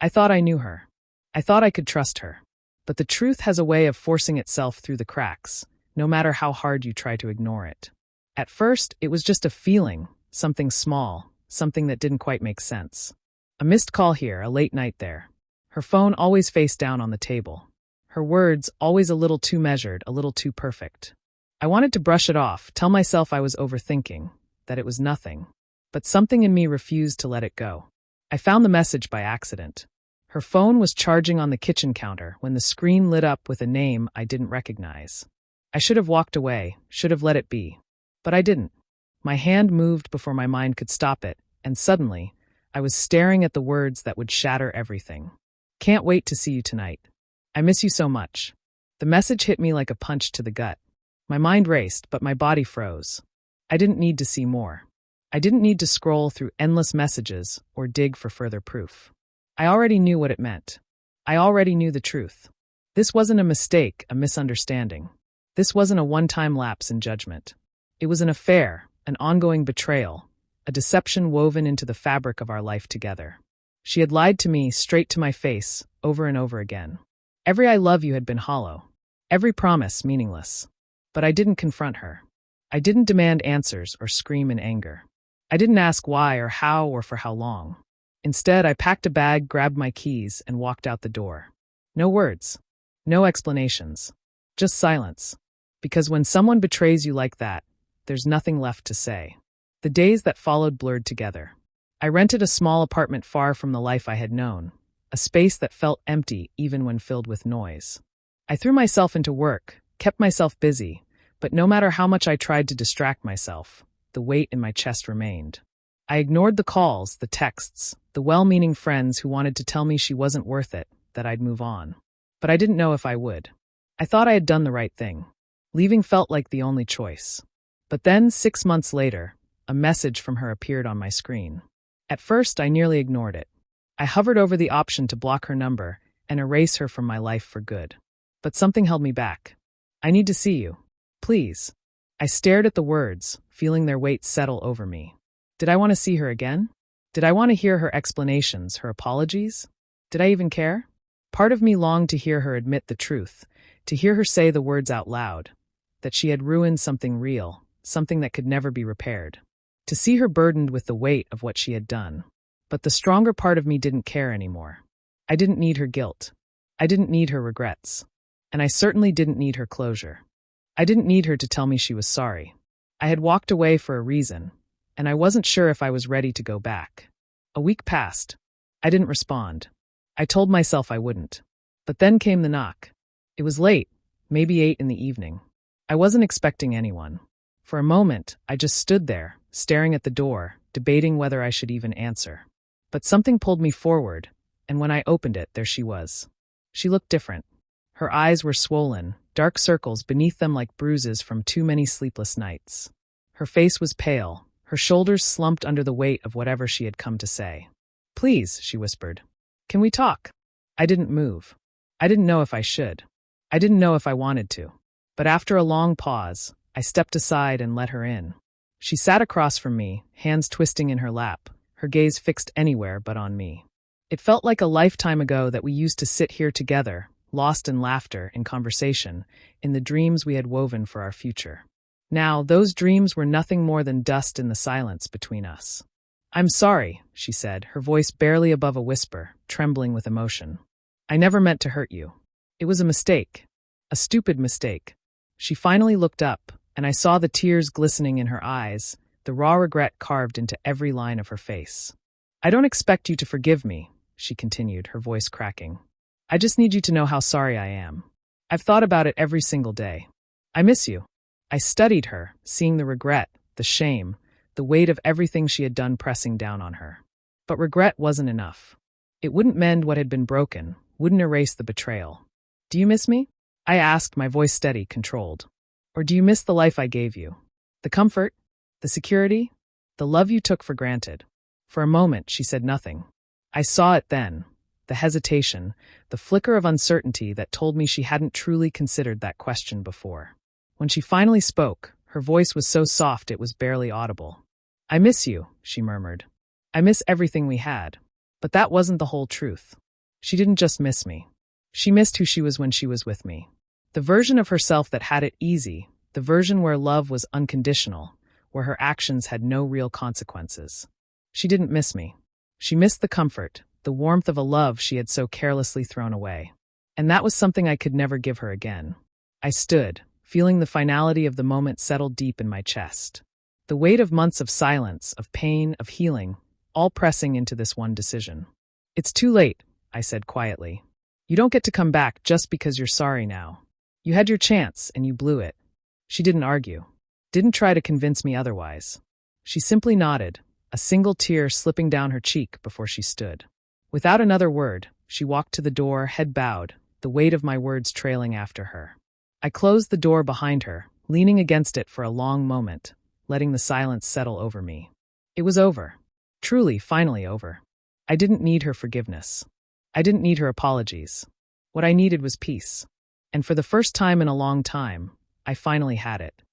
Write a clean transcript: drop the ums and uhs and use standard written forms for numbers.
I thought I knew her. I thought I could trust her. But the truth has a way of forcing itself through the cracks, no matter how hard you try to ignore it. At first, it was just a feeling, something small, something that didn't quite make sense. A missed call here, a late night there. Her phone always face down on the table. Her words always a little too measured, a little too perfect. I wanted to brush it off, tell myself I was overthinking, that it was nothing. But something in me refused to let it go. I found the message by accident. Her phone was charging on the kitchen counter when the screen lit up with a name I didn't recognize. I should have walked away, should have let it be. But I didn't. My hand moved before my mind could stop it, and suddenly, I was staring at the words that would shatter everything. Can't wait to see you tonight. I miss you so much. The message hit me like a punch to the gut. My mind raced, but my body froze. I didn't need to see more. I didn't need to scroll through endless messages or dig for further proof. I already knew what it meant. I already knew the truth. This wasn't a mistake, a misunderstanding. This wasn't a one-time lapse in judgment. It was an affair, an ongoing betrayal, a deception woven into the fabric of our life together. She had lied to me straight to my face, over and over again. Every I love you had been hollow. Every promise meaningless. But I didn't confront her. I didn't demand answers or scream in anger. I didn't ask why or how or for how long. Instead, I packed a bag, grabbed my keys, and walked out the door. No words. No explanations. Just silence. Because when someone betrays you like that, there's nothing left to say. The days that followed blurred together. I rented a small apartment far from the life I had known, a space that felt empty even when filled with noise. I threw myself into work, kept myself busy, but no matter how much I tried to distract myself, the weight in my chest remained. I ignored the calls, the texts, the well-meaning friends who wanted to tell me she wasn't worth it, that I'd move on. But I didn't know if I would. I thought I had done the right thing. Leaving felt like the only choice. But then, 6 months later, a message from her appeared on my screen. At first, I nearly ignored it. I hovered over the option to block her number and erase her from my life for good. But something held me back. I need to see you. Please. I stared at the words, feeling their weight settle over me. Did I want to see her again? Did I want to hear her explanations, her apologies? Did I even care? Part of me longed to hear her admit the truth, to hear her say the words out loud, that she had ruined something real, something that could never be repaired. To see her burdened with the weight of what she had done. But the stronger part of me didn't care anymore. I didn't need her guilt. I didn't need her regrets. And I certainly didn't need her closure. I didn't need her to tell me she was sorry. I had walked away for a reason, and I wasn't sure if I was ready to go back. A week passed. I didn't respond. I told myself I wouldn't. But then came the knock. It was late, maybe 8 in the evening. I wasn't expecting anyone. For a moment, I just stood there, staring at the door, debating whether I should even answer. But something pulled me forward, and when I opened it, there she was. She looked different. Her eyes were swollen, dark circles beneath them like bruises from too many sleepless nights. Her face was pale, her shoulders slumped under the weight of whatever she had come to say. "Please," she whispered. "Can we talk?" I didn't move. I didn't know if I should. I didn't know if I wanted to. But after a long pause, I stepped aside and let her in. She sat across from me, hands twisting in her lap, her gaze fixed anywhere but on me. It felt like a lifetime ago that we used to sit here together, lost in laughter, in conversation, in the dreams we had woven for our future. Now, those dreams were nothing more than dust in the silence between us. "I'm sorry," she said, her voice barely above a whisper, trembling with emotion. "I never meant to hurt you. It was a mistake. A stupid mistake." She finally looked up, and I saw the tears glistening in her eyes, the raw regret carved into every line of her face. "I don't expect you to forgive me," she continued, her voice cracking. "I just need you to know how sorry I am. I've thought about it every single day. I miss you." I studied her, seeing the regret, the shame, the weight of everything she had done pressing down on her. But regret wasn't enough. It wouldn't mend what had been broken, wouldn't erase the betrayal. "Do you miss me?" I asked, my voice steady, controlled. "Or do you miss the life I gave you? The comfort? The security? The love you took for granted?" For a moment, she said nothing. I saw it then, the hesitation, the flicker of uncertainty that told me she hadn't truly considered that question before. When she finally spoke, her voice was so soft it was barely audible. "I miss you," she murmured. "I miss everything we had. But that wasn't the whole truth. She didn't just miss me. She missed who she was when she was with me. The version of herself that had it easy, the version where love was unconditional, where her actions had no real consequences. She didn't miss me. She missed the comfort, the warmth of a love she had so carelessly thrown away. And that was something I could never give her again. I stood, feeling the finality of the moment settle deep in my chest. The weight of months of silence, of pain, of healing, all pressing into this one decision. It's too late, I said quietly. You don't get to come back just because you're sorry now. You had your chance and you blew it. She didn't argue. Didn't try to convince me otherwise. She simply nodded, a single tear slipping down her cheek before she stood. Without another word, she walked to the door, head bowed, the weight of my words trailing after her. I closed the door behind her, leaning against it for a long moment, letting the silence settle over me. It was over. Truly, finally over. I didn't need her forgiveness. I didn't need her apologies. What I needed was peace. And for the first time in a long time, I finally had it.